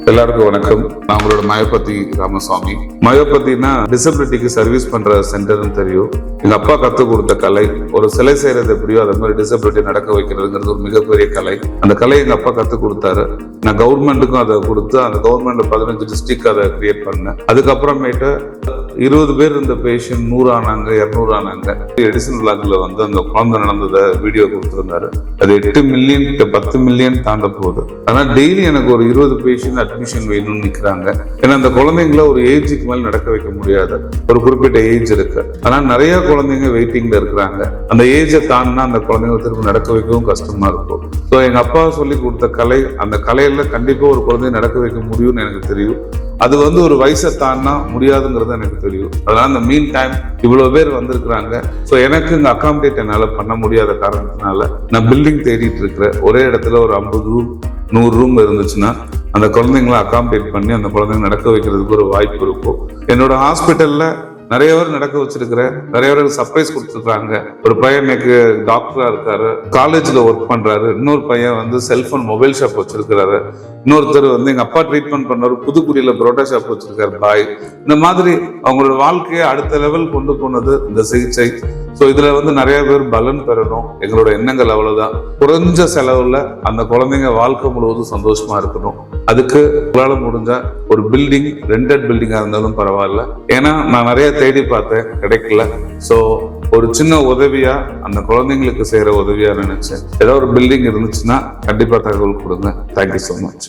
எல்லாருக்கும் வணக்கம். நான் உங்களோட மயோபதி ராமசாமி. மயோபதினா டிசபிலிட்டிக்கு சர்வீஸ் பண்ற சென்டர்னு தெரியும். எங்க அப்பா கற்றுக் கொடுத்த கலை, ஒரு சிலை செய்யறது எப்படியோ அதே மாதிரி டிசபிலிட்டி நடக்க வைக்கிறதுங்கிறது ஒரு மிகப்பெரிய கலை. அந்த கலையை எங்க அப்பா கற்றுக் கொடுத்தாரு. நான் கவர்மெண்ட்டுக்கும் அதை கொடுத்து அந்த கவர்மெண்ட்ல 15 டிஸ்ட்ரிக்ட் அதை கிரியேட் பண்ணேன். அதுக்கப்புறமேட்டு 20 பேர் இருந்த பேஷண்ட் 100 ஆனாங்க, 200 ஆனாங்க. எடிசன் விளாக்ல வந்து அந்த குழந்தை நடந்ததை வீடியோ கொடுத்துருந்தாரு. அது 8 மில்லியன் 10 மில்லியன் தாண்ட போகுது. ஆனா டெய்லி எனக்கு ஒரு 20 பேஷண்ட் அட்மிஷன் வேணும்னு நிக்கிறாங்க. ஏன்னா அந்த குழந்தைங்களை ஒரு ஏஜுக்கு மேல நடக்க வைக்க முடியாது. ஒரு குறிப்பிட்ட ஏஜ் இருக்கு. ஆனா நிறைய குழந்தைங்க வெயிட்டிங்ல இருக்கிறாங்க. அந்த ஏஜை தாண்டினா அந்த குழந்தைங்களை திரும்ப நடக்க வைக்கவும் கஷ்டமா இருக்கும். ஸோ எங்க அப்பா சொல்லி கொடுத்த கலை, அந்த கலையில கண்டிப்பா ஒரு குழந்தைய நடக்க வைக்க முடியும்னு எனக்கு தெரியும். அது வந்து ஒரு வயசை தாண்டினா முடியாதுங்கிறது எனக்கு தெரியும். அதனால இந்த மீன் டைம் இவ்வளவு பேர் வந்திருக்கிறாங்க. ஸோ எனக்கு இங்க அகாமடேட் என்னால பண்ண முடியாத காரணத்தினால நான் பில்டிங் தேடிட்டு இருக்கிறேன். ஒரே இடத்துல ஒரு 50 ரூம் 100 ரூம் இருந்துச்சுன்னா அந்த குழந்தைங்களை அகாமடேட் பண்ணி அந்த குழந்தைங்க நடக்க வைக்கிறதுக்கு ஒரு வாய்ப்பு இருக்கும். என்னோட ஹாஸ்பிட்டல்ல நிறைய பேர் நடக்க வச்சிருக்கிறேன். நிறைய பேருக்கு சர்ப்ரைஸ் கொடுத்துருக்காங்க. ஒரு பையன் எனக்கு டாக்டரா இருக்காரு, காலேஜ்ல ஒர்க் பண்றாரு. இன்னொரு பையன் வந்து செல்போன் மொபைல் ஷாப் வச்சிருக்கிறாரு. இன்னொருத்தர் வந்து எங்க அப்பா ட்ரீட்மெண்ட் பண்ணாரு, புதுக்குடியில புரோட்டா ஷாப் வச்சிருக்காரு பாய். இந்த மாதிரி அவங்களோட வாழ்க்கையை அடுத்த லெவல் கொண்டு போனது இந்த சிகிச்சை. ஸோ இதுல வந்து நிறைய பேர் பலன் பெறணும். எங்களோட எண்ணங்கள் அவ்வளவுதான். குறைஞ்ச செலவுல அந்த குழந்தைங்க வாழ்க்கை முழுவதும் சந்தோஷமா இருக்கணும். அதுக்கு உங்களால முடிஞ்ச ஒரு பில்டிங், ரெண்டட் பில்டிங்கா இருந்தாலும் பரவாயில்ல. ஏன்னா நான் நிறைய தேடி பார்த்தேன், கிடைக்கல. ஸோ ஒரு சின்ன உதவியா, அந்த குழந்தைங்களுக்கு செய்யற உதவியா நினைச்சேன். ஏதாவது ஒரு பில்டிங் இருந்துச்சுன்னா கண்டிப்பா தகவல் கொடுங்க. Thank you so much.